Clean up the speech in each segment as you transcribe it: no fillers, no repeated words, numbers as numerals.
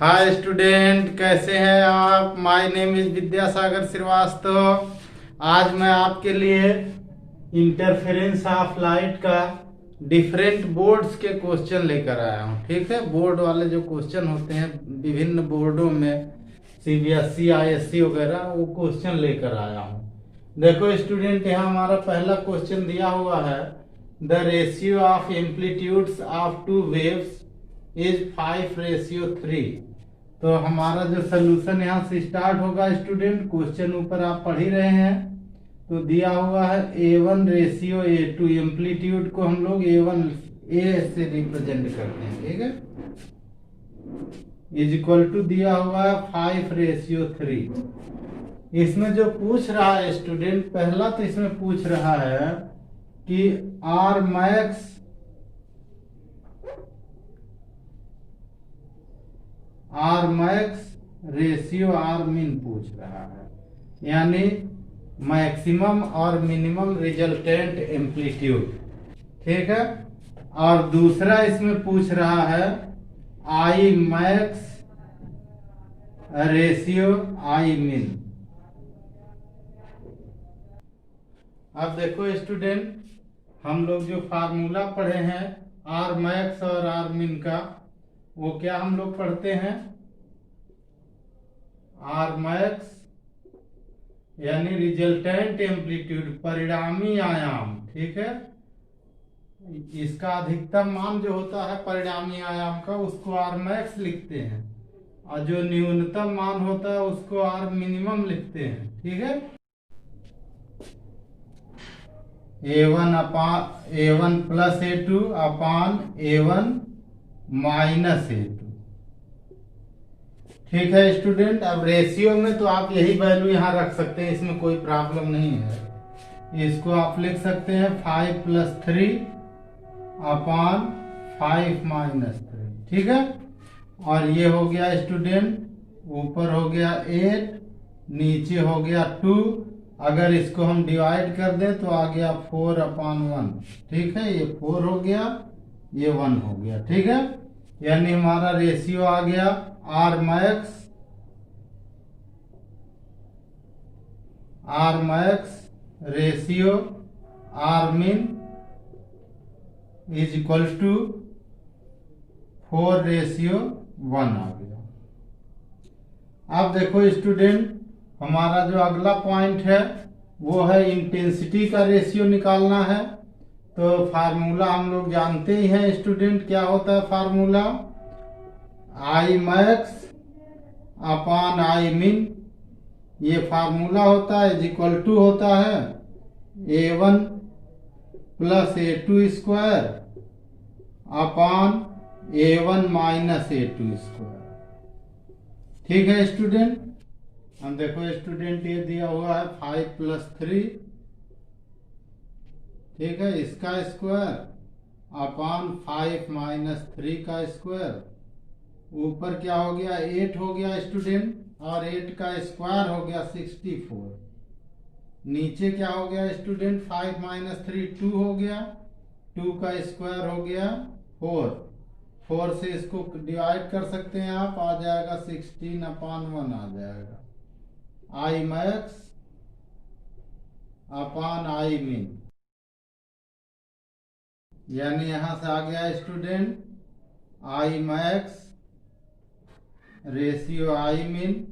Hi student, कैसे हैं आप। My name is Vidyasagar Shrivastava. आज मैं आपके लिए इंटरफेरेंस ऑफ लाइट का डिफरेंट बोर्ड्स के क्वेश्चन लेकर आया हूँ। ठीक है, बोर्ड वाले जो क्वेश्चन होते हैं विभिन्न बोर्डों में, सीबीएसई आईएससी वगैरह, वो क्वेश्चन लेकर आया हूँ। देखो स्टूडेंट, यहाँ हमारा पहला क्वेश्चन दिया हुआ है, the ratio of amplitudes of two waves is 5:3। तो हमारा जो सोल्यूशन यहाँ से स्टार्ट होगा स्टूडेंट, क्वेश्चन ऊपर आप पढ़ ही रहे हैं, तो दिया हुआ है A1:A2। एम्पलीट्यूड को हम लोग A से रिप्रेजेंट करते हैं। ठीक है, इज इक्वल टू दिया हुआ है 5:3। इसमें जो पूछ रहा है स्टूडेंट, पहला तो इसमें पूछ रहा है कि आर मैक्स रेशियो आर मिन पूछ रहा है, यानी मैक्सिमम और मिनिमम रिजल्टेंट एम्पलीट्यूड। ठीक है, और दूसरा इसमें पूछ रहा है आई मैक्स रेशियो आई मिन। अब देखो स्टूडेंट, हम लोग जो फार्मूला पढ़े हैं आर मैक्स और आर मिन का, वो क्या हम लोग पढ़ते हैं, आर मैक्स यानी रिजल्टेंट एम्पलीट्यूड, परिणामी आयाम। ठीक है, इसका अधिकतम मान जो होता है परिणामी आयाम का, उसको आर मैक्स लिखते हैं, और जो न्यूनतम मान होता है उसको आर मिनिमम लिखते हैं। ठीक है, A1 प्लस A2 अपान A1 माइनस A2। ठीक है स्टूडेंट, अब रेशियो में तो आप यही वैल्यू यहाँ रख सकते हैं, इसमें कोई प्रॉब्लम नहीं है। इसको आप लिख सकते हैं 5+3 अपान 5-3। ठीक है, और ये हो गया स्टूडेंट, ऊपर हो गया 8, नीचे हो गया 2। अगर इसको हम डिवाइड कर दें तो आ गया 4/1। ठीक है, ये 4 हो गया, ये 1 हो गया। ठीक है, यानी हमारा रेशियो आ गया आर मैक्स रेशियो आर मिन इज इक्वल टू 4:1 आ गया। अब देखो स्टूडेंट, हमारा जो अगला पॉइंट है वो है इंटेंसिटी का रेशियो निकालना है। तो फार्मूला हम लोग जानते ही हैं स्टूडेंट, क्या होता है फार्मूला, आई मैक्स अपान आई मिन, ये फार्मूला होता है, इज इक्वल टू होता है A1 plus A2 square upon A1 minus A2 square. ठीक है स्टूडेंट, हम देखो स्टूडेंट, ये दिया हुआ है 5+3। ठीक है, इसका स्क्वायर अपान 5-3 का स्क्वायर, ऊपर क्या हो गया 8 हो गया स्टूडेंट, और 8 का स्क्वायर हो गया 64। नीचे क्या हो गया स्टूडेंट, 5-3 2 हो गया, 2 का स्क्वायर हो गया 4। 4 से इसको डिवाइड कर सकते हैं आप, आ जाएगा 16/1 आ जाएगा। आई मैक्स अपान आई मिन, यानी यहां से आ गया स्टूडेंट आई मैक्स रेशियो आई मिन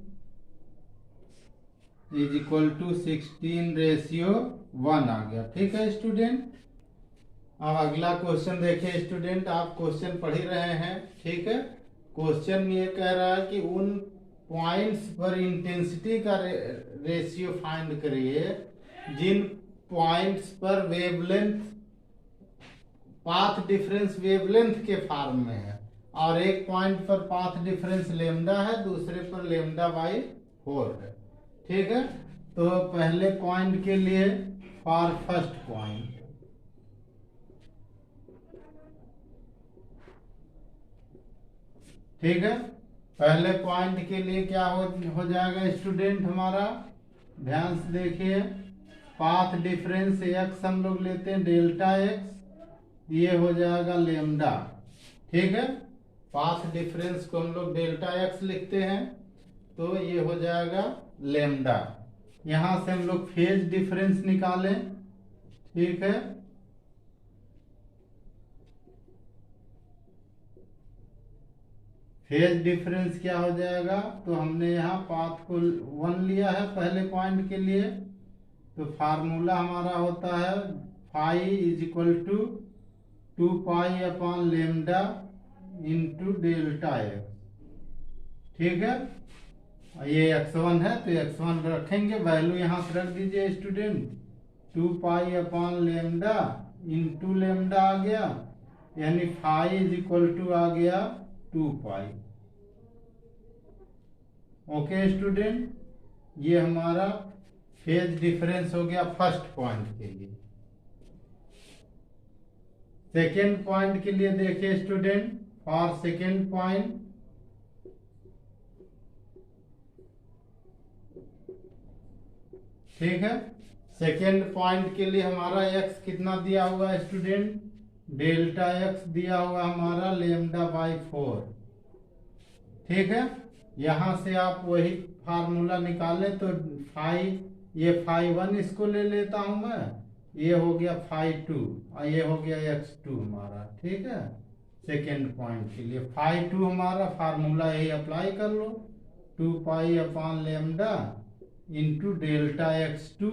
इज इक्वल टू 16:1 आ गया। ठीक है स्टूडेंट, अब अगला क्वेश्चन देखिए स्टूडेंट, आप क्वेश्चन पढ़ ही रहे हैं। ठीक है, क्वेश्चन में ये कह रहा है कि उन पॉइंट्स पर इंटेंसिटी का रेशियो फाइंड करिए जिन पॉइंट्स पर वेवलेंथ, पाथ डिफरेंस वेवलेंथ के फॉर्म में है, और एक पॉइंट पर पाथ डिफरेंस लेमडा है, दूसरे पर λ/4 है। ठीक है, तो पहले पॉइंट के लिए फॉर फर्स्ट पॉइंट, ठीक है, पहले पॉइंट के लिए क्या हो जाएगा स्टूडेंट हमारा, ध्यान से देखिए, पाथ डिफरेंस x हम लोग लेते हैं डेल्टा x, ये हो जाएगा लेमडा। ठीक है, पाथ डिफरेंस को हम लोग डेल्टा एक्स लिखते हैं, तो ये हो जाएगा लेमडा। यहां से हम लोग फेज डिफरेंस निकालें, ठीक है। फेज डिफरेंस क्या हो जाएगा, तो हमने यहाँ पाथ को 1 लिया है पहले पॉइंट के लिए, तो फार्मूला हमारा होता है phi is equal to 2 pi upon lambda into delta x, ठीक है। ये x1 है तो x1 रखेंगे, वैल्यू यहाँ से रख दीजिए student, 2 pi upon lambda into lambda आ गया, यानी फाई इज इक्वल टू आ गया 2 पाई। ओके स्टूडेंट, ये हमारा फेज डिफरेंस हो गया फर्स्ट पॉइंट के लिए। सेकेंड पॉइंट के लिए देखिए स्टूडेंट, फॉर सेकेंड पॉइंट, ठीक है। सेकेंड पॉइंट के लिए हमारा x कितना दिया हुआ है स्टूडेंट, डेल्टा x दिया हुआ हमारा लेमडा बाई 4, ठीक है। यहां से आप वही फार्मूला निकालें तो ये फाई 1 इसको ले लेता हूं मैं, ये हो गया फाई 2 और ये हो गया x2 हमारा, ठीक है। सेकेंड पॉइंट के लिए फाई 2 हमारा फार्मूला यही अप्लाई कर लो, 2 pi upon lambda into delta x2,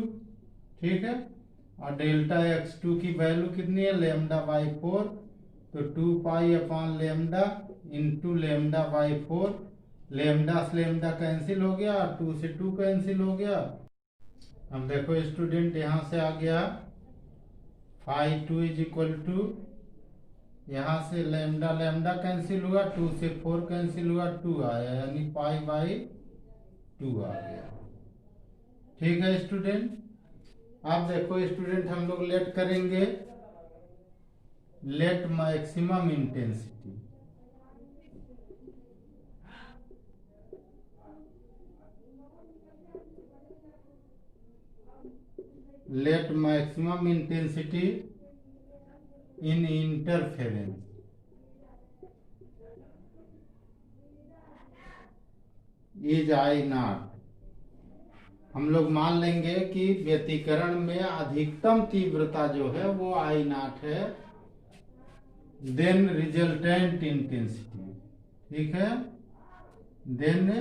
ठीक है। और डेल्टा x2 की वैल्यू कितनी है, लेमडा बाई 4, तो 2 pi upon lambda into lambda by 4, lambda से लेमडा कैंसिल हो गया, 2 से 2 कैंसिल हो गया। अब देखो स्टूडेंट, यहां से आ गया फाई 2 इज इक्वल टू, यहां से लेमडा लेमडा कैंसिल हुआ, 2 से 4 कैंसिल हुआ, 2 आया, यानी पाई बाई 2 आ गया, ठीक है स्टूडेंट। अब देखो स्टूडेंट, हम लोग लेट करेंगे let maximum intensity. Let maximum intensity in interference is I naught. हम लोग मान लेंगे कि व्यतिकरण में अधिकतम तीव्रता जो है वो आई नॉट है, देन रिजल्टेंट इंटेंसिटी, ठीक है, देन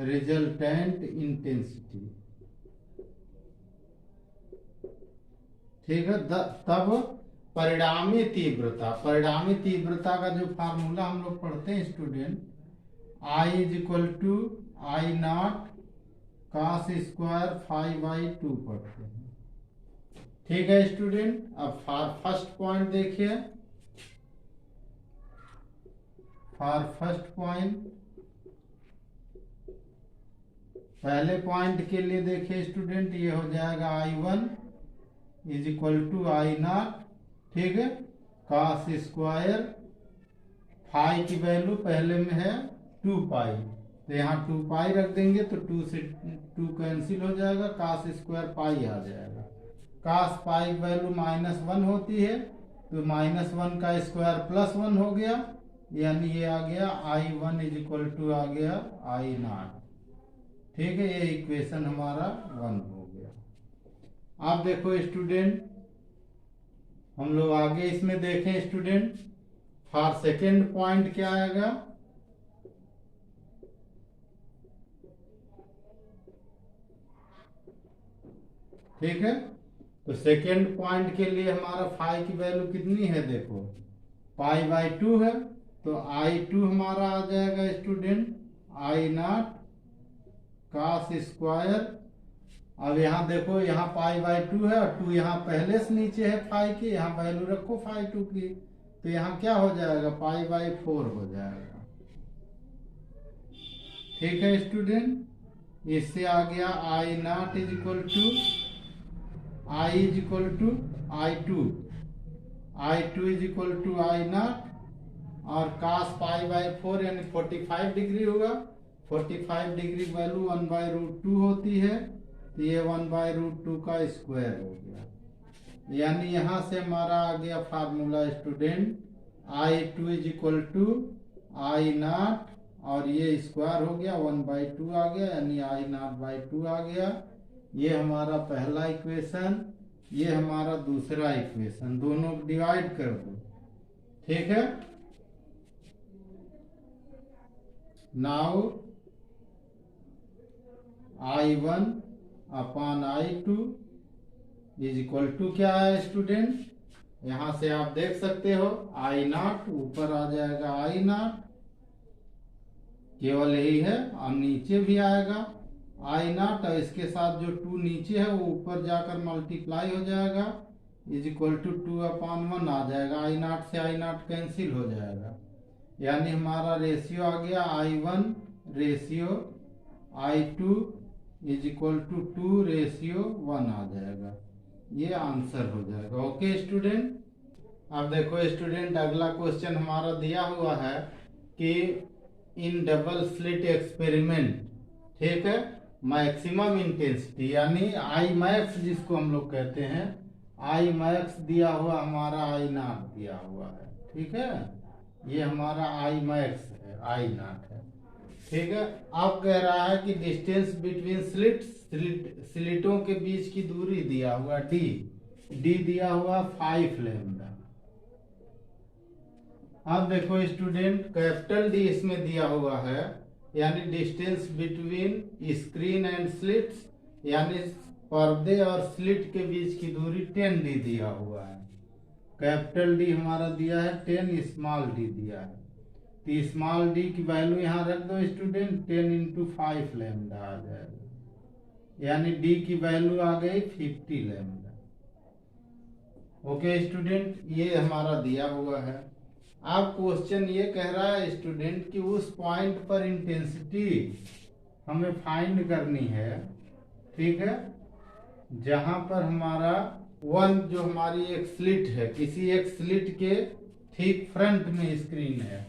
रिजल्टेंट इंटेंसिटी, ठीक है। तब परिणामी तीव्रता का जो फार्मूला हम लोग पढ़ते हैं student, I is equal to I naught cos square phi by 2 पढ़ते हैं, ठीक है स्टूडेंट। अब फर्स्ट पॉइंट देखिए, फॉर फर्स्ट पॉइंट, पहले पॉइंट के लिए देखिए स्टूडेंट, ये हो जाएगा I1 is equal to I naught, ठीक है, cos स्क्वायर, फाई की वैल्यू पहले में है 2 पाई, तो यहाँ 2 पाई रख देंगे तो 2 से 2 कैंसिल हो जाएगा, cos स्क्वायर पाई आ जाएगा, cos पाई की वैल्यू -1 होती है, तो -1 का स्क्वायर +1 हो गया, यानी ये आ गया I1 इज इक्वल टू आ गया आई नॉट, ठीक है। ये इक्वेशन हमारा 1 हो गया। आप देखो स्टूडेंट, हम लोग आगे इसमें देखें स्टूडेंट, फॉर सेकेंड पॉइंट क्या आएगा, ठीक है। तो सेकेंड पॉइंट के लिए हमारा फाई की वैल्यू कितनी है, देखो पाई बाई 2 है, तो I2 हमारा आ जाएगा student I naught cos square. अब यहाँ देखो, यहाँ पाई बाई 2 है और 2 यहाँ पहले से नीचे है फाई की, यहाँ वैल्यू रखो फाई 2 की, तो यहाँ क्या हो जाएगा, पाई बाई 4 हो जाएगा, ठीक है स्टूडेंट। इससे आ गया I naught is equal to I is equal to I2 is equal to I naught, और cos पाई बाई 4 यानी 45 डिग्री होगा, 45 डिग्री वैल्यू 1/√2 होती है, तो ये 1/√2 का स्क्वायर हो गया, यानी यहां से हमारा आ गया formula student I2 is equal to I0 और ये स्क्वायर हो गया 1/2 आ गया, यानी I0/2 आ गया। ये हमारा पहला इक्वेशन, ये हमारा दूसरा इक्वेशन, दोनों डिवाइड कर दो, ठीक है। Now I1 upon I2 is equal to क्या है स्टूडेंट, यहां से आप देख सकते हो I0 ऊपर आ जाएगा I0, केवल यही है, और नीचे भी आएगा I0 और इसके साथ जो 2 नीचे है वो ऊपर जाकर मल्टीप्लाई हो जाएगा, इज इक्वल टू 2/1 आ जाएगा। I0 से I0 कैंसिल हो जाएगा, यानी हमारा रेशियो आ गया I1 ratio I2 is equal to 2:1 आ जाएगा। ये आंसर हो जाएगा। ओके स्टूडेंट, अब देखो स्टूडेंट अगला क्वेश्चन हमारा दिया हुआ है कि इन डबल स्लिट एक्सपेरिमेंट, ठीक है, मैक्सिमम इंटेंसिटी यानी आई मैक्स जिसको हम लोग कहते हैं, आई मैक्स दिया हुआ हमारा I0 दिया हुआ है, ठीक है, ये हमारा आई मैक्स है, I0 है, ठीक है। अब कह रहा है कि डिस्टेंस बिटवीन स्लिटों के बीच की दूरी दिया हुआ डी दिया हुआ 5 लैम्डा। अब देखो स्टूडेंट कैपिटल डी इसमें दिया हुआ है, यानी distance between screen and slits, यानी पर्दे और स्लिट के बीच की दूरी 10 डी दिया हुआ है। कैपिटल डी हमारा दिया है 10, स्मॉल डी दिया है, तो स्मॉल डी की वैल्यू यहाँ रख दो स्टूडेंट, 10 इंटू 5 लैम्डा आ जाएगा, यानी डी की वैल्यू आ गई 50 लैम्डा। ओके स्टूडेंट, ये हमारा दिया हुआ है। अब क्वेश्चन ये कह रहा है स्टूडेंट कि उस पॉइंट पर इंटेंसिटी हमें फाइंड करनी है, ठीक है, जहां पर हमारा वन जो हमारी एक स्लिट है, किसी एक स्लिट के ठीक फ्रंट में स्क्रीन है,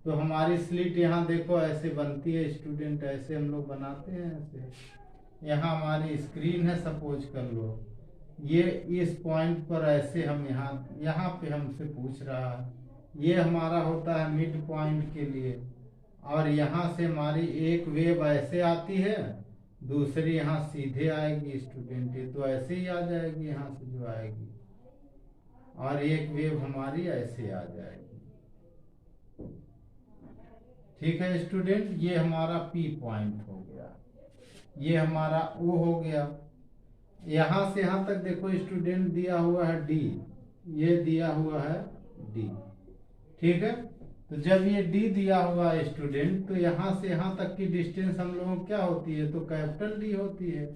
तो हमारी स्लिट यहाँ देखो ऐसे बनती है स्टूडेंट, ऐसे हम लोग बनाते हैं ऐसे। यहाँ हमारी स्क्रीन है सपोज कर लो, ये इस पॉइंट पर ऐसे हम यहाँ पे हमसे पूछ रहा है, ये हमारा होता है मिड पॉइंट के लिए, और यहाँ से हमारी एक वेव ऐसे आती है, दूसरी यहाँ सीधे आएगी स्टूडेंट, ये तो ऐसे ही आ जाएगी यहाँ से जो आएगी, और एक वेव हमारी ऐसे आ जाएगी, ठीक है स्टूडेंट। ये हमारा पी पॉइंट हो गया, ये हमारा ओ हो गया। यहां से यहां तक देखो स्टूडेंट दिया हुआ है डी, ये दिया हुआ है डी, ठीक है। तो जब ये डी दिया हुआ है स्टूडेंट, तो यहां से यहां तक की डिस्टेंस हम लोगों को क्या होती है, तो कैपिटल डी होती है।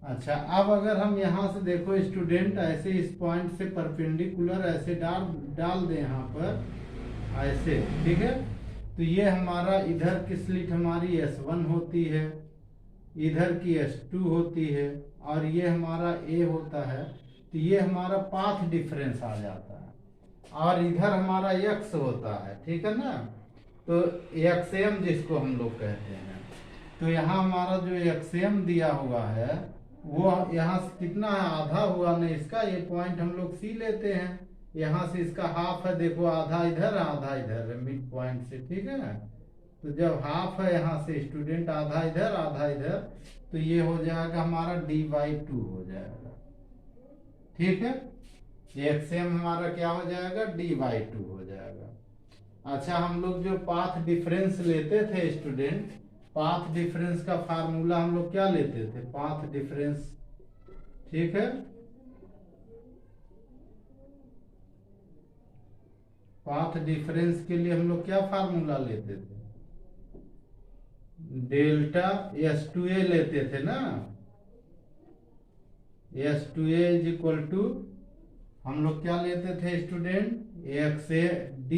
अच्छा, अब अगर हम यहां से देखो स्टूडेंट ऐसे इस पॉइंट से परपेंडिकुलर ऐसे डाल दें यहाँ पर ऐसे, ठीक है, तो ये हमारा इधर की स्लिट हमारी S1 होती है, इधर की S2 होती है, और ये हमारा A होता है, तो ये हमारा पाथ डिफरेंस आ जाता है, और इधर हमारा X होता है, ठीक है ना, तो XM जिसको हम लोग कहते हैं, तो यहाँ हमारा जो XM दिया हुआ है वो यहाँ से कितना है, आधा हुआ ना इसका, ये पॉइंट हम लोग C लेते हैं, यहाँ से इसका हाफ है, देखो आधा इधर आधा इधर है मिड पॉइंट से, ठीक है। तो जब हाफ है यहाँ से स्टूडेंट, आधा इधर आधा इधर, तो ये हो जाएगा हमारा D/2 हो जाएगा, ठीक है। XM हमारा क्या हो जाएगा, D/2 हो जाएगा। अच्छा, हम लोग जो पाथ डिफरेंस लेते थे स्टूडेंट, पाथ डिफरेंस का फार्मूला हम लोग क्या लेते थे, पाथ डिफरेंस, ठीक है, पाथ डिफरेंस के लिए हम लोग क्या फार्मूला लेते थे, डेल्टा S2A लेते थे ना, S2A इज इक्वल टू हम लोग क्या लेते थे student, XM D/D,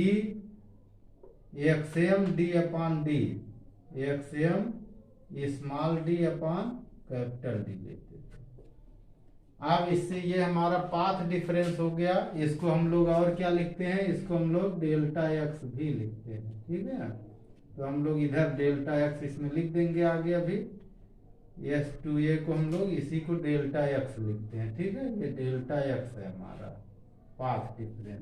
XM small d upon capital D लेते थे। अब इससे ये हमारा पाथ डिफरेंस हो गया, इसको हम लोग और क्या लिखते हैं, इसको हम लोग डेल्टा x भी लिखते हैं, ठीक है। तो हम लोग इधर डेल्टा x इसमें लिख देंगे आगे, अभी S2A को हम लोग इसी को डेल्टा x लिखते हैं, ठीक है, ये डेल्टा x है हमारा पाथ डिफरेंस।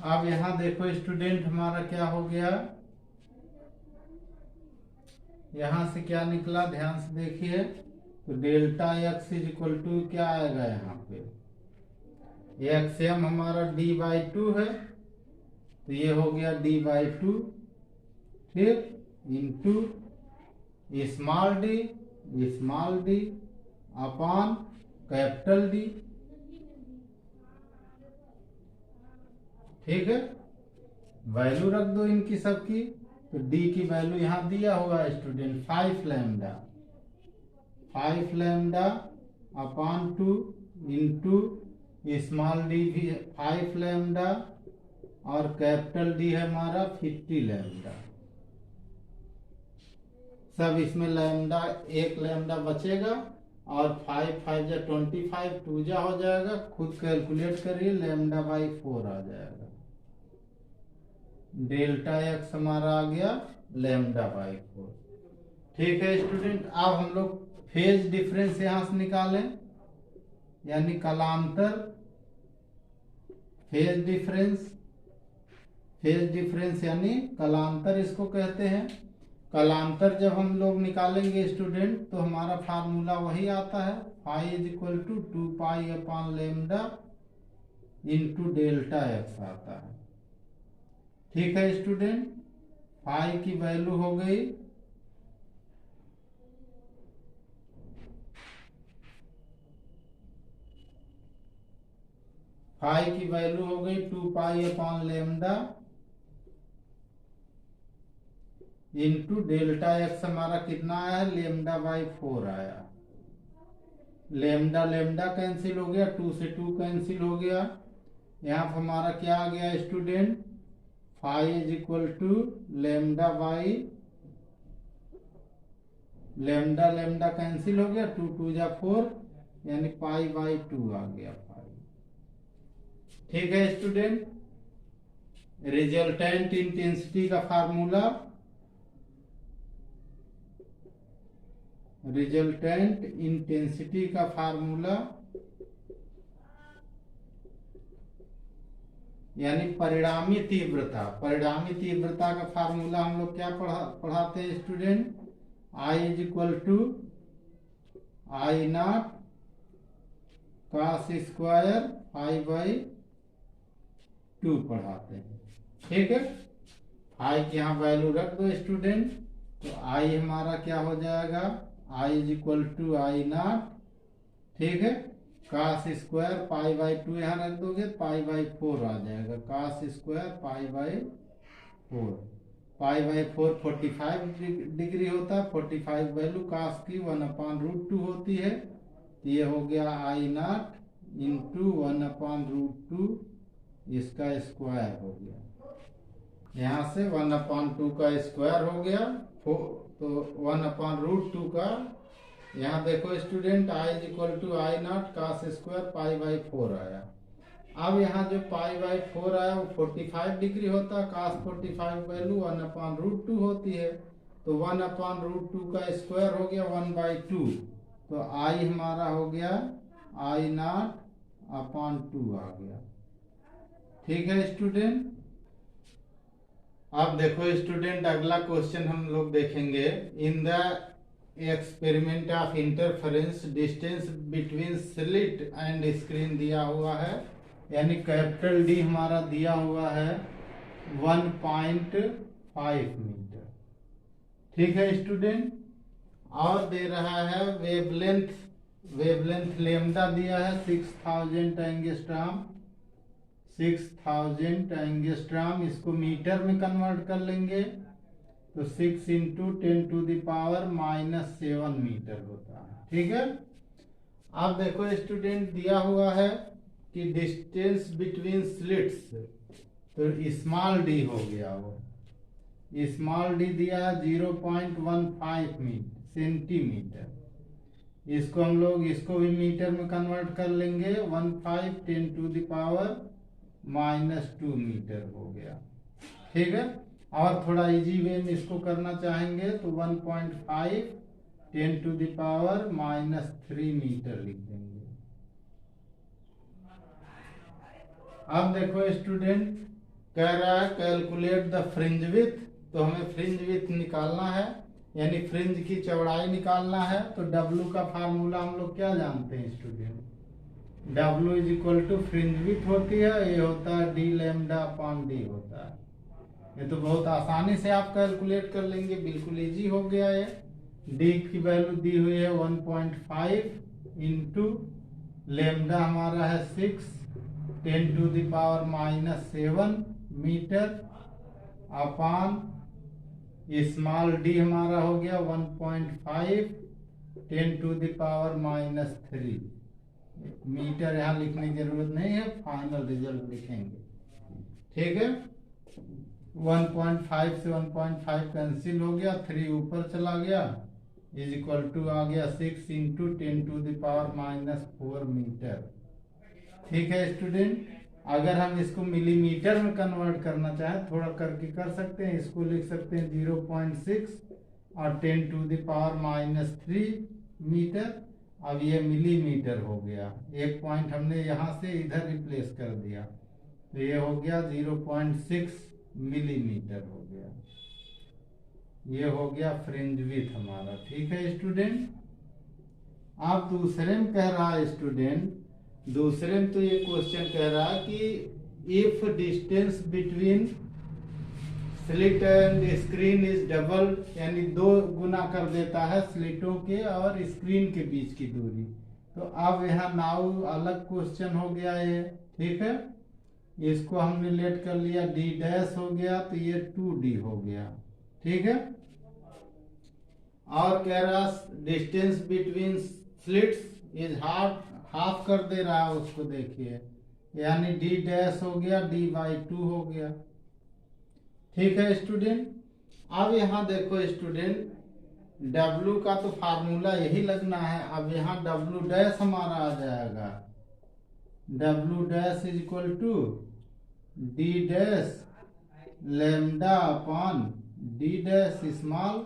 अब यहाँ देखो स्टूडेंट, हमारा क्या हो गया, यहाँ से क्या निकला, ध्यान से देखिए। तो delta x is equal to क्या आएगा यहाँ पे, एक्सएम हमारा d/2 है, तो ये हो गया d/2, ठीक, into small D upon capital D, ठीक है। वैल्यू रख दो इनकी सबकी। तो d की वैल्यू यहाँ दिया हुआ है student 5 lambda upon 2 into small D भी 5 लैम्डा और कैपिटल डी है हमारा 50 लैम्डा। सब इसमें लैम्डा, एक लैम्डा बचेगा और 5 5 जा 25, 2 जा हो जाएगा, खुद कैलकुलेट करिए, λ/4 आ जाएगा। डेल्टा एक्स हमारा आ गया λ/4। ठीक है स्टूडेंट, अब हम लोग फेज डिफरेंस यहां से निकालें, यानी कलांतर। फेज डिफरेंस यानी कलांतर इसको कहते हैं। कलांतर जब हम लोग निकालेंगे स्टूडेंट, तो हमारा फार्मूला वही आता है, phi is equal to 2π/λ into delta x आता है। ठीक है स्टूडेंट, फाई की वैल्यू हो गई फाई की वैल्यू हो गई 2π/λ इंटू डेल्टा एक्स हमारा कितना आया, λ/4 आया। लेमडा कैंसिल हो गया, 2 से 2 कैंसिल हो गया। यहाँ पर हमारा क्या आ गया student, phi is equal to lambda cancel हो गया, 2 2 जा 4 यानी π/2 आ गया फाई। ठीक है स्टूडेंट, रिजल्टेंट इंटेंसिटी का फार्मूला, रिजल्टेंट इंटेंसिटी का फार्मूला यानी परिणामी तीव्रता। परिणामी तीव्रता का फार्मूला हम लोग क्या पढ़ाते हैं student, I is equal to I0 cos square π/2 पढ़ाते हैं। ठीक है, I की यहाँ वैल्यू रख दो स्टूडेंट, तो I हमारा क्या हो जाएगा, I is equal to I0, ठीक है, cos स्क्वायर π/2 यहाँ रख दोगे, π/4 आ जाएगा, cos स्क्वायर π/4। π/4 45 डिग्री होता है, 45 वैल्यू cos की 1/√2 होती है, तो ये हो गया I0 इंटू 1/√2, इसका स्क्वायर हो गया, यहाँ से 1/2 का स्क्वायर हो गया, तो 1/√2 का, यहाँ देखो student I is equal to I0 cos square π/4 आया। अब यहाँ जो π/4 आया वो 45 डिग्री होता है, cos 45 वैल्यू 1/√2 होती है, तो 1/√2 का स्क्वायर हो गया 1/2, तो I हमारा हो गया I0/2 आ गया। ठीक है स्टूडेंट, अब देखो स्टूडेंट, अगला क्वेश्चन हम लोग देखेंगे। In the experiment of interference distance between slit and screen दिया हुआ है, यानी कैपिटल डी हमारा दिया हुआ है 1.5 मीटर। ठीक है स्टूडेंट, और दे रहा है वेवलेंथ लेमडा दिया है 6000 एंगस्ट्रॉम, 6000 एंगस्ट्रॉम, इसको मीटर में कन्वर्ट कर लेंगे तो 6 इंटू 10⁻⁻7 मीटर होता है। ठीक है, अब देखो स्टूडेंट, दिया हुआ है कि डिस्टेंस बिटवीन स्लिट्स, तो स्मॉल डी हो गया, वो स्मॉल डी दिया है 0.15 सेंटीमीटर, इसको हम लोग इसको भी मीटर में कन्वर्ट कर लेंगे, 15 10⁻⁻2 मीटर हो गया। ठीक है, और थोड़ा इजी वे में इसको करना चाहेंगे तो 1.5 10⁻³ मीटर लिख देंगे। अब देखो स्टूडेंट, कह रहा है कैलकुलेट द फ्रिंज विथ, तो हमें फ्रिंज विथ निकालना है, यानी फ्रिंज की चौड़ाई निकालना है। तो W का फार्मूला हम लोग क्या जानते हैं student, W is equal to fringe width होती है, ये होता है डी लैम्डा अपॉन डी होता है। ये तो बहुत आसानी से आप कैलकुलेट कर लेंगे, बिल्कुल इजी हो गया है। डी की वैल्यू दी हुई है 1.5 इंटू लेमडा हमारा है 6 10⁻⁻7 मीटर अपान स्मॉल डी हमारा हो गया 1.5 10⁻³ मीटर। यहाँ लिखने की जरूरत नहीं है, फाइनल रिजल्ट लिखेंगे, ठीक है। 1.5 से 1.5 कैंसिल हो गया, 3 ऊपर चला गया, इज इक्वल टू आ गया 6 इंटू 10⁻⁻4 मीटर। ठीक है स्टूडेंट, अगर हम इसको मिलीमीटर में कन्वर्ट करना चाहें, थोड़ा करके कर सकते हैं, इसको लिख सकते हैं 0.6 और 10⁻³ मीटर। अब ये मिलीमीटर हो गया, एक पॉइंट हमने यहाँ से इधर रिप्लेस कर दिया, तो ये हो गया 0.6 मिलीमीटर हो गया। ये हो गया फ्रिंज विड्थ हमारा, ठीक है स्टूडेंट। आप दूसरे में कह रहा है स्टूडेंट, दूसरे में तो ये क्वेश्चन कह रहा है कि if distance between slit and screen is double, यानी 2 गुना कर देता है स्लिटों के और स्क्रीन के बीच की दूरी। तो अब यहाँ नाउ अलग क्वेश्चन हो गया ये, ठीक है। इसको हमने लेट कर लिया, डी डैश हो गया, तो ये 2D हो गया, ठीक है। और कह रहा distance between slits is half कर दे रहा है उसको, देखिए, यानी डी डैश हो गया, D/2 हो गया, ठीक है स्टूडेंट। अब यहाँ देखो स्टूडेंट, W का तो फार्मूला यही लगना है। अब यहाँ W डैश हमारा आ जाएगा, W dash is equal to D dash lambda upon D dash small,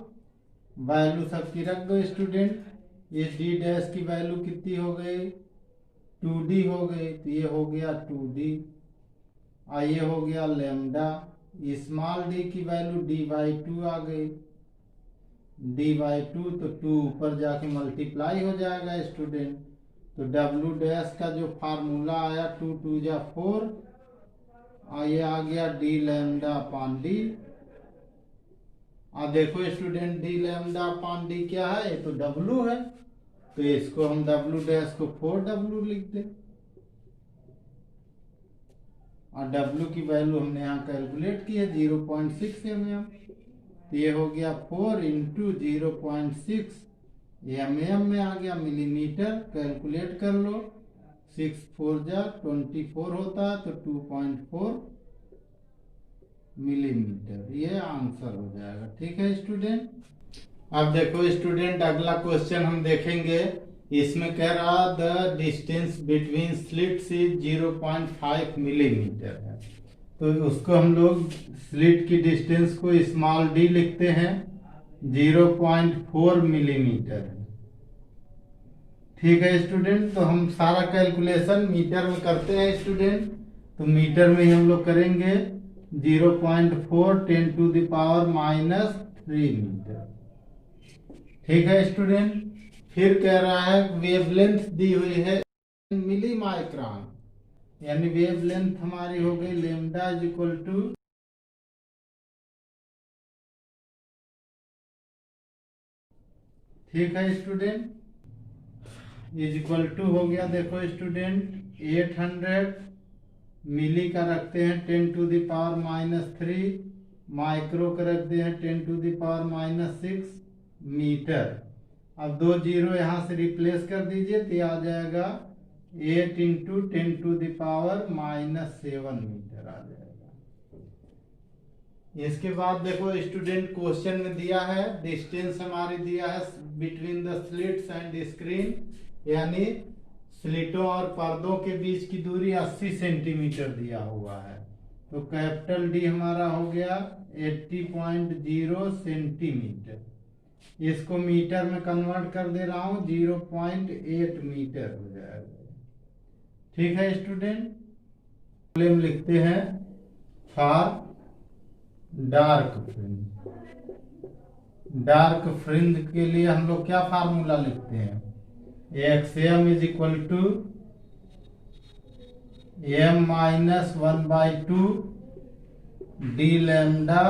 value सबकी रख दो स्टूडेंट। ये D डैश की वैल्यू कितनी हो गई, 2D हो गई, तो ये हो गया 2D, और ये हो गया लैम्डा। स्मॉल d की वैल्यू D/2 आ गई, D/2, तो 2 ऊपर जाके मल्टीप्लाई हो जाएगा स्टूडेंट। तो W डैश का जो फार्मूला आया 2 2 जा 4, और ये आ गया D लैम्डा अपॉन D। और देखो student, D lambda upon D क्या है, ये तो W है, तो इसको हम W डैश को 4W लिख दें, और W की वैल्यू हमने यहाँ कैलकुलेट की है 0.6 mm, तो ये हो गया 4 इंटू 0.6 mm में आ गया मिलीमीटर। कैलकुलेट कर लो, 6 4 जा 24 होता है, तो 2.4 मिलीमीटर, ये आंसर हो जाएगा, ठीक है स्टूडेंट। अब देखो स्टूडेंट, अगला क्वेश्चन हम देखेंगे। इसमें कह रहा the distance between slits is 0.5 millimetre है, तो उसको हम लोग स्लिट की डिस्टेंस को स्मॉल d लिखते हैं, 0.4 मिलीमीटर है, ठीक है स्टूडेंट। तो हम सारा कैलकुलेशन मीटर में करते हैं स्टूडेंट, तो मीटर में ही हम लोग करेंगे 0.4 10⁻³ मीटर, ठीक है स्टूडेंट। फिर कह रहा है वेवलेंथ दी हुई है मिली माइक्रोन, यानी वेवलेंथ हमारी हो गई लैम्डा इज इक्वल टू, ठीक है स्टूडेंट, इज इक्वल टू हो गया। देखो स्टूडेंट, 800 मिली का रखते हैं 10⁻³ माइक्रो का रखते हैं 10⁻⁻6 मीटर। अब 2 जीरो यहाँ से रिप्लेस कर दीजिए, तो आ जाएगा 8 इंटू 10⁻⁻7 मीटर आ जाएगा। इसके बाद देखो स्टूडेंट, क्वेश्चन में दिया है डिस्टेंस हमारी दिया है between the slits and screen, यानी स्लिटों और पर्दों के बीच की दूरी 80 सेंटीमीटर दिया हुआ है। तो कैपिटल डी हमारा हो गया 80.0 सेंटीमीटर, इसको मीटर में कन्वर्ट कर दे रहा हूं, 0.8 मीटर हो जाएगा, ठीक है स्टूडेंट। प्रॉब्लम लिखते हैं for dark fringe. Dark fringe के लिए हम लोग क्या फार्मूला लिखते हैं, x m is equal to m minus 1/2 d lambda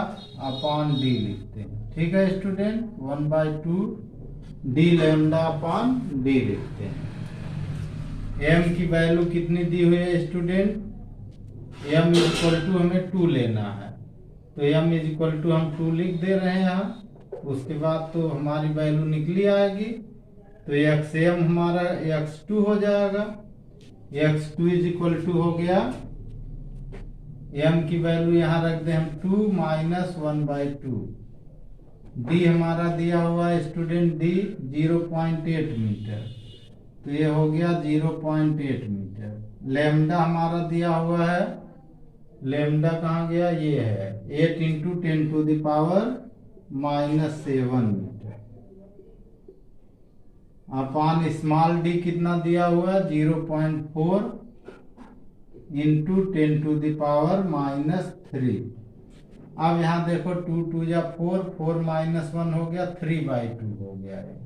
upon d लिखते हैं। ठीक है student, 1/2 d lambda upon d लिखते हैं। एम की वैल्यू कितनी दी हुई है student, m is equal to हमें 2 लेना है, तो एम इज इक्वल टू हम 2 लिख दे रहे हैं यहाँ। उसके बाद तो हमारी वैल्यू निकली आएगी, तो एक्स एम हमारा x2 हो जाएगा। x2 इज इक्वल टू हो गया, m की वैल्यू यहाँ रख दें हम 2 माइनस 1/2। डी हमारा दिया हुआ है स्टूडेंट, डी 0.8 मीटर, तो ये हो गया 0.8 मीटर। लेमडा हमारा दिया हुआ है, लेमडा कहाँ गया, ये है 8 into 10⁻⁻7 metre upon small d कितना दिया हुआ है 0.4 इंटू 10⁻⁻3। अब यहाँ देखो 2 2 या 4, 4 माइनस 1 हो गया, 3/2 हो गया है,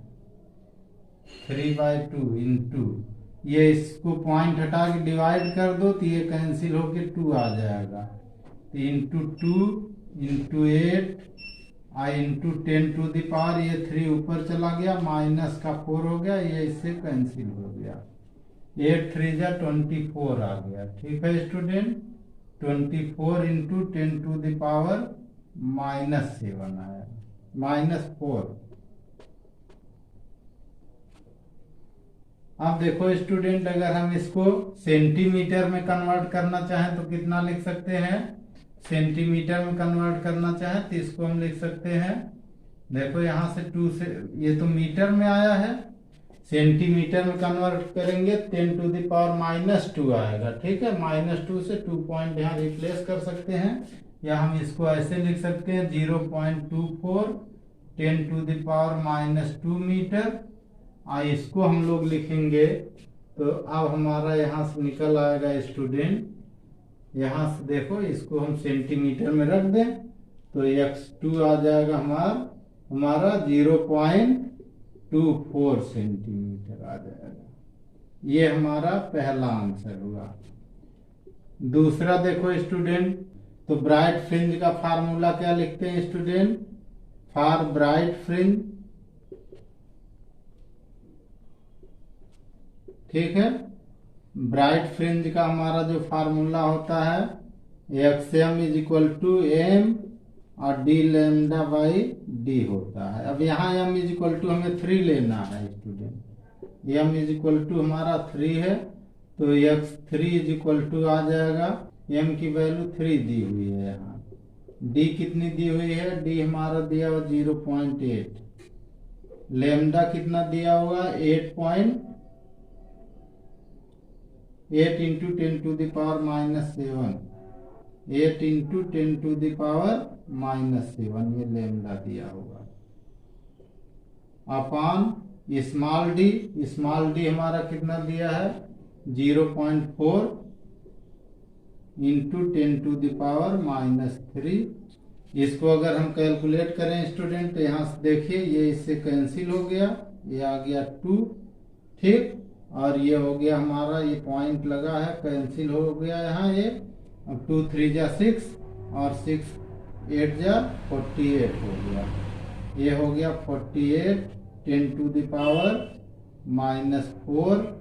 3/2 इंटू ये, इसको पॉइंट हटा के डिवाइड कर दो तो ये कैंसिल होके 2 आ जाएगा, तो इंटू 2 इंटू 8 इंटू 10⁻, ये 3 ऊपर चला गया, माइनस का 4 हो गया, ये इससे कैंसिल हो गया, 8 3 जा 24 आ गया। ठीक है स्टूडेंट, 24 इंटू 10⁻⁻7 आया, -4। अब देखो स्टूडेंट, अगर हम इसको सेंटीमीटर में कन्वर्ट करना चाहें तो कितना लिख सकते हैं, सेंटीमीटर में कन्वर्ट करना चाहें तो इसको हम लिख सकते हैं, देखो यहाँ से 2 से, ये तो मीटर में आया है, सेंटीमीटर में कन्वर्ट करेंगे 10⁻⁻2 आएगा। ठीक है, -2 से 2 पॉइंट यहाँ रिप्लेस कर सकते हैं, या हम इसको ऐसे लिख सकते हैं 0.24 10⁻⁻2 मीटर। इसको हम लोग लिखेंगे तो अब हमारा यहाँ से निकल आएगा स्टूडेंट, यहाँ से देखो इसको हम सेंटीमीटर में रख दें तो x2 आ जाएगा हमारा 0.24 सेंटीमीटर आ जाएगा। ये हमारा पहला आंसर हुआ। दूसरा देखो स्टूडेंट, तो ब्राइट फ्रिंज का फार्मूला क्या लिखते हैं स्टूडेंट, फॉर ब्राइट फ्रिंज। ठीक है, ब्राइट फ्रिंज का हमारा जो फार्मूला होता है x m is equal to m और डी लैम्डा बाई डी होता है। अब यहाँ m इज इक्वल टू हमें 3 लेना है student, m is equal to हमारा 3 है, तो x3 इज इक्वल टू आ जाएगा, m की वैल्यू 3 दी हुई है यहाँ, d कितनी दी हुई है, d हमारा दिया हुआ 0.8, लैम्डा कितना दिया हुआ 8 इंटू 10⁻⁻7, 8 इंटू 10⁻⁻7 ये लैम्डा दिया हुआ, अपान स्मॉल डी, स्मॉल डी हमारा कितना दिया है 0.4 इंटू 10⁻⁻3। इसको अगर हम कैलकुलेट करें स्टूडेंट तो यहाँ से देखिए ये इससे कैंसिल हो गया, ये आ गया 2। ठीक, और ये हो गया हमारा, ये पॉइंट लगा है कैंसिल हो गया यहाँ, ये अब 2 3 जा 6 और 6 8 जा 48 हो गया, ये हो गया 48 10⁻⁻4।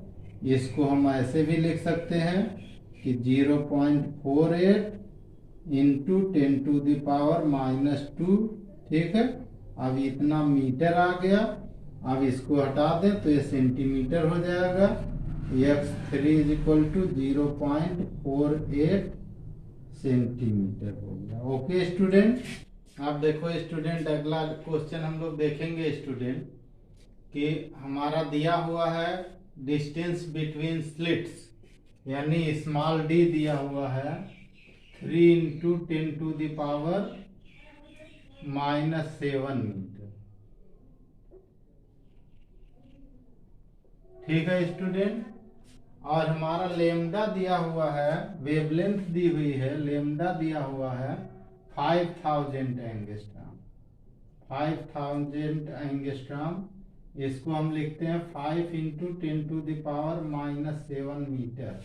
इसको हम ऐसे भी लिख सकते हैं कि 0.48 इंटू 10⁻⁻2। ठीक है, अब इतना मीटर आ गया, अब इसको हटा दें तो ये सेंटीमीटर हो जाएगा, x3 is equal to 0.48 centimetre हो गया। ओके स्टूडेंट, अब देखो स्टूडेंट अगला क्वेश्चन हम लोग देखेंगे स्टूडेंट कि हमारा दिया हुआ है डिस्टेंस बिटवीन स्लिट्स, यानी स्मॉल डी दिया हुआ है 3 इंटू 10⁻⁻7 मीटर। ठीक है स्टूडेंट, और हमारा लेमडा दिया हुआ है, वेवलेंथ दी हुई है, लेमडा दिया हुआ है 5000 एंगस्ट्रॉम। 5000 एंगस्ट्रॉम, इसको हम लिखते हैं 5 × 10⁻⁻7 मीटर।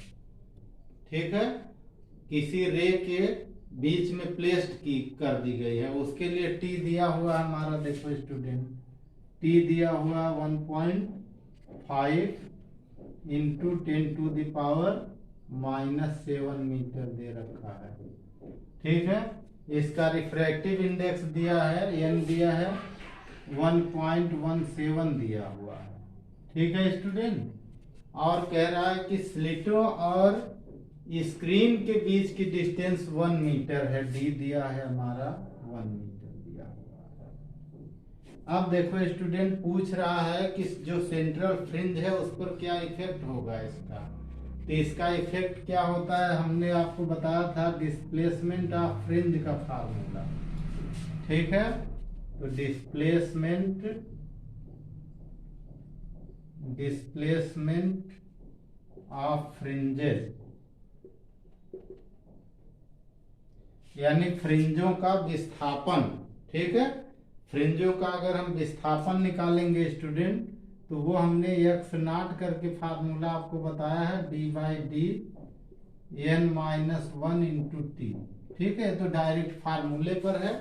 ठीक है, किसी रे के बीच में प्लेस्ड की कर दी गई है, उसके लिए टी दिया हुआ है हमारा, देखो स्टूडेंट, टी दिया हुआ 1.5 × 10⁻⁻7 मीटर दे रखा है। ठीक है, इसका रिफ्रैक्टिव इंडेक्स दिया है, एन दिया है 1.17 दिया हुआ है। ठीक है स्टूडेंट, और कह रहा है कि स्लिटों और स्क्रीन के बीच की डिस्टेंस 1 मीटर है, डी दिया है हमारा 1 मीटर दिया हुआ है। अब देखो स्टूडेंट, पूछ रहा है कि जो सेंट्रल फ्रिंज है उस पर क्या इफेक्ट होगा इसका। तो इसका इफेक्ट क्या होता है, हमने आपको बताया था डिस्प्लेसमेंट ऑफ फ्रिंज का फार्मूला। ठीक है, तो डिस्प्लेसमेंट ऑफ फ्रिंजेस, यानी फ्रिंजों का विस्थापन। ठीक है, फ्रिंजों का अगर हम विस्थापन निकालेंगे स्टूडेंट, तो वो हमने x0 करके फार्मूला आपको बताया है, d/d n-1 × t। ठीक है, तो डायरेक्ट फार्मूले पर है,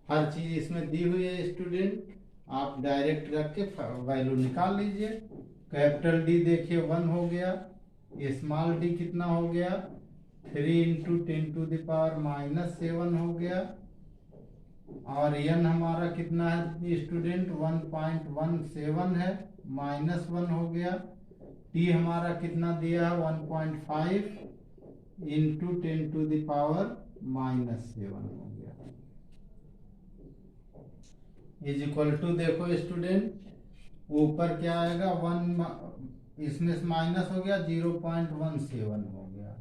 हर चीज इसमें दी हुई है स्टूडेंट, आप डायरेक्ट रख के वैल्यू निकाल लीजिए। कैपिटल डी देखिए 1 हो गया, स्मॉल डी कितना हो गया 3 × 10⁻⁻7 हो गया, और n हमारा कितना है स्टूडेंट 1.17 है, -1 हो गया। t हमारा कितना दिया है 1.5 × 10⁻⁻7 हो गया, इज इक्वल टू, देखो स्टूडेंट ऊपर क्या आएगा 1, इसमें माइनस हो गया 0.17 हो गया,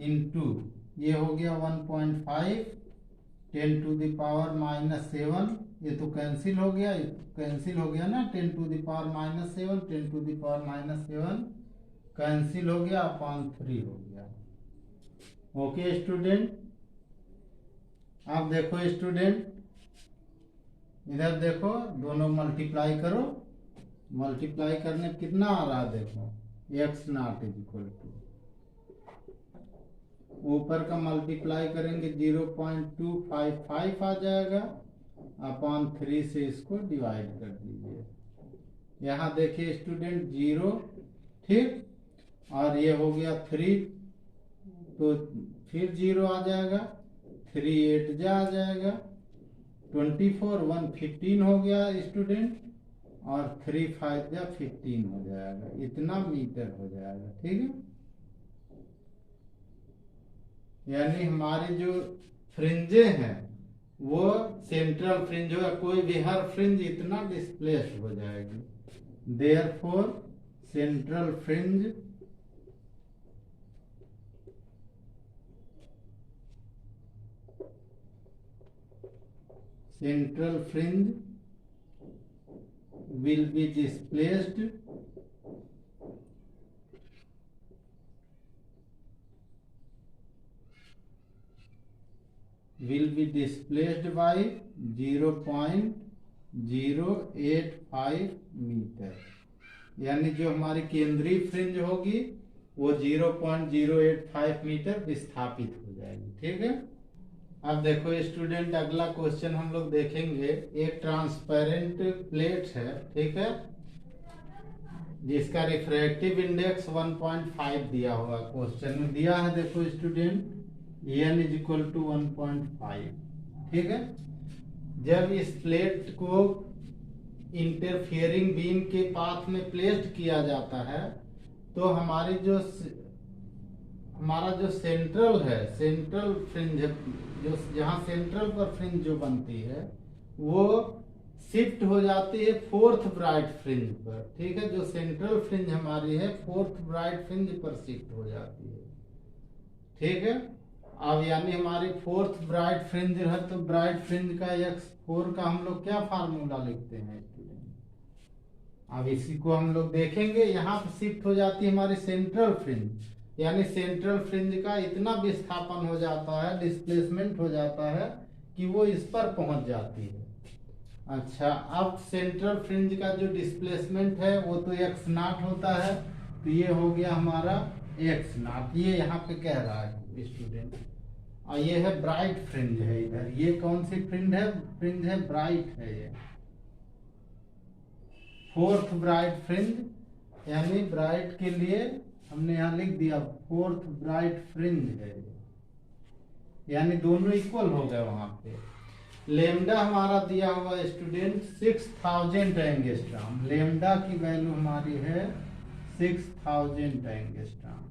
इंटू ये हो गया 1.5 10⁻⁻7, ये तो कैंसिल हो गया, कैंसिल हो गया ना, 10⁻⁻7 10⁻⁻7 कैंसिल हो गया, अपॉन 3 हो गया। ओके स्टूडेंट, अब देखो स्टूडेंट, इधर देखो, दोनों मल्टीप्लाई करो, मल्टीप्लाई करने कितना आ रहा है, देखो x0 इज इक्वल टू, ऊपर का मल्टीप्लाई करेंगे 0.255 आ जाएगा, अपॉन 3 से इसको डिवाइड कर दीजिए। यहाँ देखिए स्टूडेंट 0, ठीक, और ये हो गया 3, तो फिर 0 आ जाएगा, 3 8 जा आ जाएगा, 24 1 15 हो गया स्टूडेंट, और 3 5 जा 15 हो जाएगा, इतना मीटर हो जाएगा। ठीक है, यानी हमारी जो फ्रिंजे हैं वो सेंट्रल फ्रिंज होगा, कोई भी हर फ्रिंज इतना डिस्प्लेस हो जाएगी, therefore central fringe will be displaced by 0.085 metre, यानी जो हमारी केंद्रीय फ्रिंज होगी वो 0.085 मीटर विस्थापित हो जाएगी। ठीक है, अब देखो स्टूडेंट, अगला क्वेश्चन हम लोग देखेंगे, एक ट्रांसपेरेंट प्लेट है, ठीक है, जिसका रिफ्रैक्टिव इंडेक्स 1.5 दिया हुआ क्वेश्चन में दिया है। देखो student, n is equal to 1.5। ठीक है, जब इस प्लेट को इंटरफियरिंग बीम के पाथ में प्लेस्ड किया जाता है, तो हमारा जो सेंट्रल है, सेंट्रल फ्रिंज, जो जहाँ सेंट्रल पर फ्रिंज जो बनती है वो शिफ्ट हो जाती है 4th ब्राइट फ्रिंज पर। ठीक है, जो सेंट्रल फ्रिंज हमारी है 4th ब्राइट फ्रिंज पर शिफ्ट हो जाती है। ठीक है, अब यानी हमारी 4th ब्राइट फ्रिंज है, तो ब्राइट फ्रिंज का x4 का हम लोग क्या फार्मूला लिखते हैं स्टूडेंट, अब इसी को हम लोग देखेंगे। यहाँ पर शिफ्ट हो जाती है हमारी सेंट्रल फ्रिंज, यानी सेंट्रल फ्रिंज का इतना विस्थापन हो जाता है, डिस्प्लेसमेंट हो जाता है कि वो इस पर पहुंच जाती है। अच्छा, अब सेंट्रल फ्रिंज का जो डिस्प्लेसमेंट है वो तो एक्स नॉट होता है, तो ये हो गया हमारा एक्स नॉट, ये यहाँ पे कह रहा है स्टूडेंट। और ये है ब्राइट फ्रिंज है इधर, ये कौन सी फ्रिंज है? फ्रिंज है ब्राइट है, ये फोर्थ ब्राइट फ्रिंज, यानी ब्राइट के लिए हमने यहाँ लिख दिया फोर्थ ब्राइट फ्रिंज है ये, यानी दोनों इक्वल हो गए वहां पे। लेमडा हमारा दिया हुआ स्टूडेंट 6000 एंगस्ट्रॉम, लेमडा की वैल्यू हमारी है 6000 एंगस्ट्रॉम।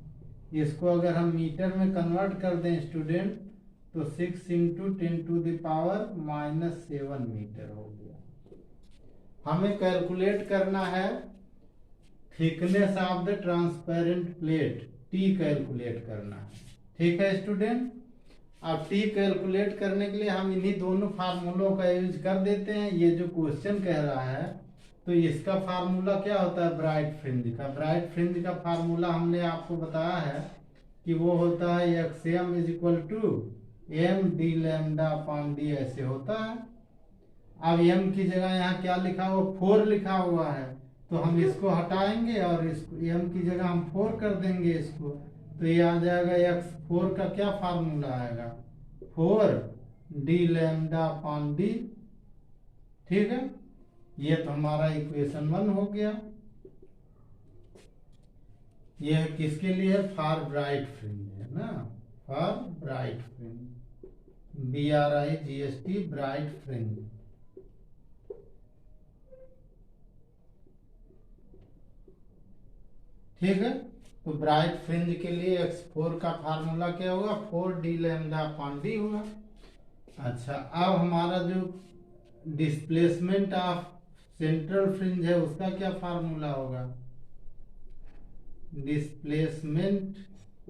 इसको अगर हम मीटर में कन्वर्ट कर दें स्टूडेंट तो 6 × 10⁻⁻7 मीटर हो गया। हमें कैलकुलेट करना है thickness of the transparent plate, T calculate करना है। ठीक है स्टूडेंट, अब टी कैलकुलेट करने के लिए हम इन्हीं दोनों फार्मूलों का यूज कर देते हैं। ये जो क्वेश्चन कह रहा है तो इसका फार्मूला क्या होता है ब्राइट फ्रिंज का? ब्राइट फ्रिंज का फार्मूला हमने आपको बताया है कि वो होता है XM = MD λ/d, ऐसे होता है। अब m की जगह यहाँ क्या लिखा हुआ? 4 लिखा हुआ है, तो हम इसको हटाएंगे और इसको m की जगह हम 4 कर देंगे इसको, तो ये आ जाएगा x4 का क्या फार्मूला आएगा? 4d λ/d। ठीक है, ये तो हमारा इक्वेशन 1 हो गया। ये है किसके लिए? फॉर ब्राइट फ्रिंज है ना, for bright fringe, BRIGST bright fringe. ठीक है, तो ब्राइट फ्रिंज के लिए x4 का फार्मूला क्या होगा? 4d λ/d होगा। अच्छा, अब हमारा जो डिस्प्लेसमेंट ऑफ सेंट्रल फ्रिंज है उसका क्या फार्मूला होगा? डिस्प्लेसमेंट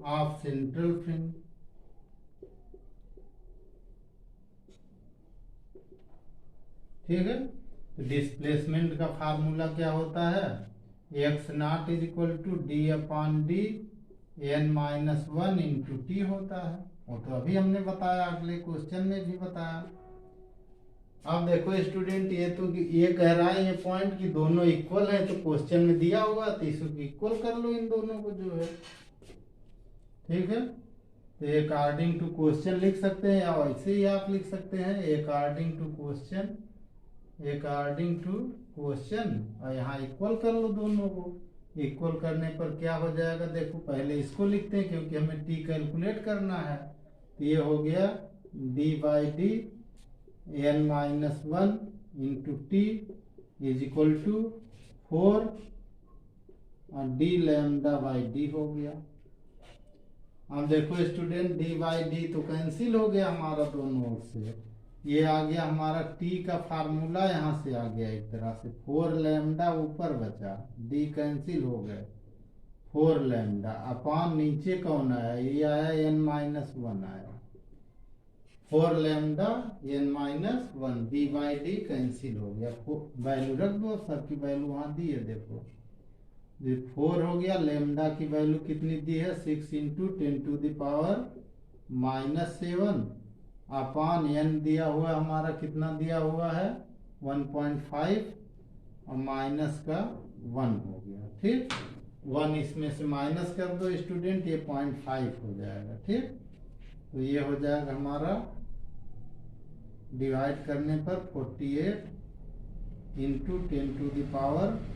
ऑफ सेंट्रल फ्रिंज, ठीक है, तो डिस्प्लेसमेंट का फार्मूला क्या होता है? x0 = d/d n-1 × t होता है। वो तो अभी हमने बताया, अगले क्वेश्चन में भी बताया। अब देखो स्टूडेंट, ये तो ये कह रहा है ये पॉइंट कि दोनों इक्वल है, तो क्वेश्चन में दिया हुआ तो इसको इक्वल कर लो इन दोनों को जो है। ठीक है, तो अकॉर्डिंग टू क्वेश्चन लिख सकते हैं या वैसे ही आप लिख सकते हैं according to question, according to question, और यहाँ इक्वल कर लो दोनों को। इक्वल करने पर क्या हो जाएगा? देखो पहले इसको लिखते हैं क्योंकि हमें टी कैलकुलेट करना है। तो ये हो गया d/d n-1 × t = 4 और d λ/d हो गया। अब देखो स्टूडेंट, d/d तो कैंसिल हो गया हमारा दोनों ओर से, ये आ गया हमारा t का फार्मूला यहाँ से आ गया एक तरह से, 4 लैम्डा ऊपर बचा, d कैंसिल हो गए, 4 लैम्डा अपान नीचे कौन आया? ये आया n-1 आया, 4 लैम्डा n-1, d/d कैंसिल हो गया। वैल्यू रख दो, सबकी वैल्यू वहां दी है, देखो 4 हो गया, लैम्डा की वैल्यू कितनी दी है? 6 × 10⁻⁻7 अपान n दिया हुआ हमारा, कितना दिया हुआ है? 1.5 और माइनस का 1 हो गया। ठीक, 1 इसमें से माइनस कर दो स्टूडेंट, ये 0.5 हो जाएगा। ठीक, तो ये हो जाएगा हमारा डिवाइड करने पर 48 ×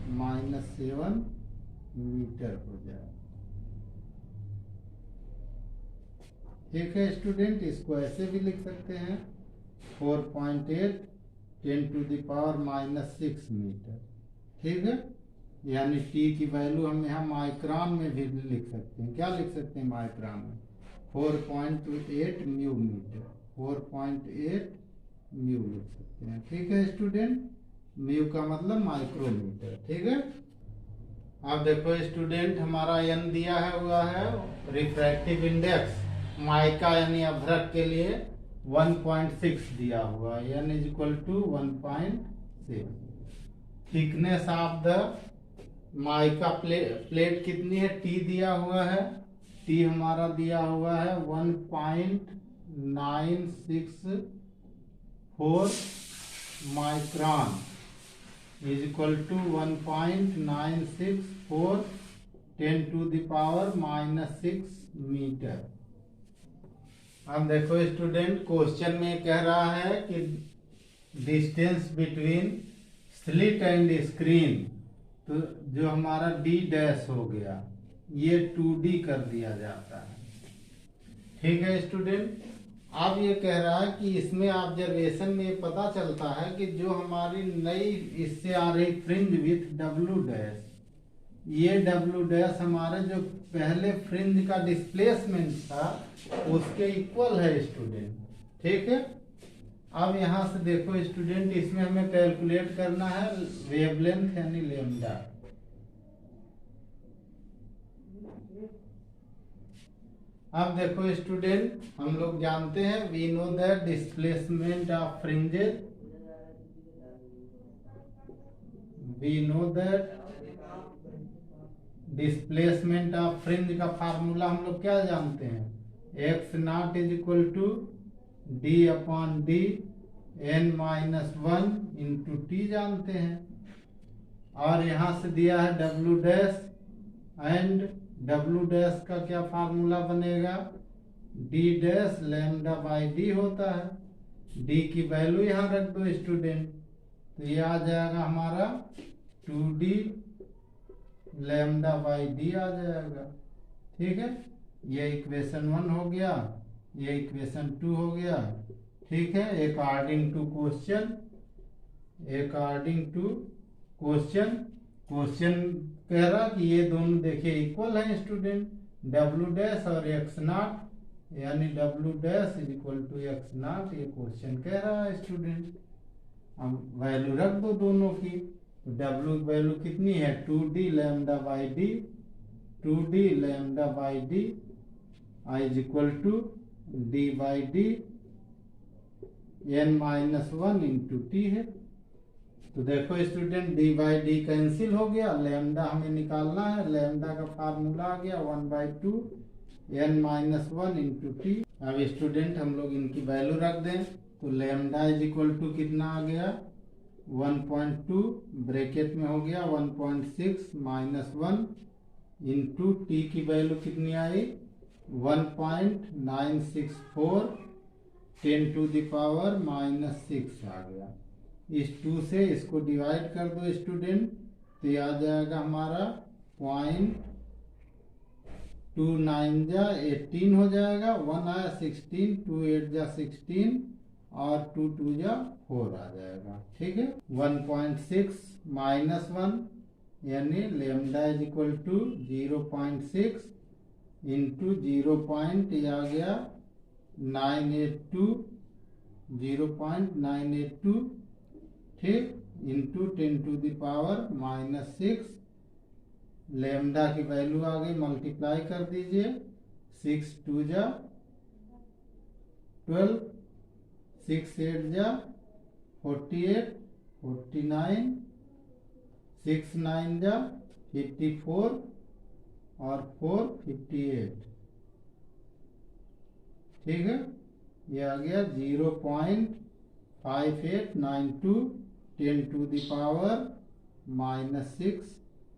10⁻⁻7 मीटर हो जाएगा। ठीक है स्टूडेंट, इसको ऐसे भी लिख सकते हैं 4.8 10⁻⁻6 मीटर। ठीक है, यानी टी की वैल्यू हम यहाँ माइक्रोन में भी लिख सकते हैं। क्या लिख सकते हैं माइक्रोन में? 4.8 म्यू मीटर, 4.8 म्यू लिख सकते हैं। ठीक है स्टूडेंट, म्यू का मतलब माइक्रोमीटर। ठीक है, अब देखो स्टूडेंट, हमारा n दिया है हुआ है रिफ्रैक्टिव इंडेक्स माइका यानी अभ्रक के लिए 1.6 दिया हुआ है, n = 1.6। Thickness of the mica plate कितनी है, टी दिया हुआ है, टी हमारा दिया हुआ है 1.964 micron is equal to 1.964 10⁻⁻6 metre. अब देखो स्टूडेंट, क्वेश्चन में कह रहा है कि distance between slit and screen, तो जो हमारा डी डैश हो गया ये 2D कर दिया जाता है। ठीक है स्टूडेंट, अब ये कह रहा है कि इसमें ऑब्जर्वेशन में ये पता चलता है कि जो हमारी नई इससे आ रही फ्रिंज विथ W डैश, ये W डैश हमारे जो पहले फ्रिंज का डिस्प्लेसमेंट था उसके इक्वल है स्टूडेंट। ठीक है, अब यहाँ से देखो स्टूडेंट, इसमें हमें कैलकुलेट करना है वेवलेंथ यानी लेम्डा। अब देखो स्टूडेंट, हम लोग जानते हैं we know that displacement of fringes, we know that displacement of fringe का फार्मूला हम लोग क्या जानते हैं, x naught is equal to d/d n-1 into t जानते हैं, और यहां से दिया है W dash, and W dash का क्या फार्मूला बनेगा, d dash lambda by d होता है, d की वैल्यू यहां रख दो स्टूडेंट, तो ये आ जाएगा हमारा 2d लैम्डा बाई डी आ जाएगा। ठीक है, ये इक्वेशन 1 हो गया, ये इक्वेशन 2 हो गया। ठीक है, अकॉर्डिंग टू क्वेश्चन, क्वेश्चन कह रहा कि ये दोनों देखिए इक्वल है स्टूडेंट, W डैश और x नॉट, यानी W dash is equal to x naught, ये क्वेश्चन कह रहा है स्टूडेंट। अब वैल्यू रख दो दोनों की, तो W वैल्यू कितनी है 2d lambda by d, 2d lambda by d is equal to d by d n-1 into t है। तो देखो student, d by d cancel हो गया, लैम्डा हमें निकालना है, लैम्डा का फार्मूला आ गया 1/2 n-1 इंटू टी। अब स्टूडेंट हम लोग इनकी वैल्यू रख दें, तो लैम्डा इज इक्वल टू कितना आ गया 1.2, ब्रैकेट में हो गया 1.6 -1 इंटू टी की वैल्यू कितनी आई 1.964 10⁻⁻6 आ गया। इस 2 से इसको डिवाइड कर दो स्टूडेंट, तो ये आ जाएगा हमारा 0.29 जा 18 हो जाएगा, 1 आया 16, 2 8 जा 16 और 2 2 जा 4 आ जाएगा। ठीक है, 1.6 -1 यानी lambda is equal to 0.6 into 0. ये आ गया 0.982, ठीक, इंटू 10⁻⁻6, लैम्डा की वैल्यू आ गई, मल्टीप्लाई कर दीजिए, 6 2 जा 12, 6 8 जा 48, 49, 6 9 जा 54 और 4 58। ठीक है, ये आ गया 0.5892 10⁻⁻6।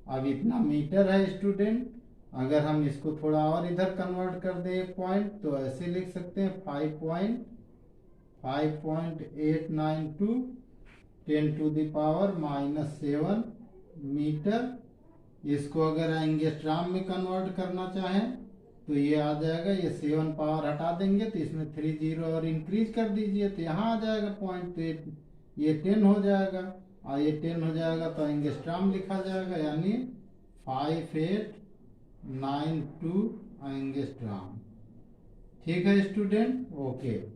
अब इतना मीटर है स्टूडेंट, अगर हम इसको थोड़ा और इधर कन्वर्ट कर दें एक पॉइंट, तो ऐसे लिख सकते हैं 5.892 10⁻⁻7 मीटर। इसको अगर एंगस्ट्राम में कन्वर्ट करना चाहें तो ये आ जाएगा, ये 7 पावर हटा देंगे तो इसमें 3 0 और इंक्रीज कर दीजिए तो यहाँ आ जाएगा पॉइंट, तो ये 10 हो जाएगा, और ये 10 हो जाएगा तो एंगस्ट्राम लिखा जाएगा, यानी 5892 एंगस्ट्राम। ठीक है स्टूडेंट, ओके।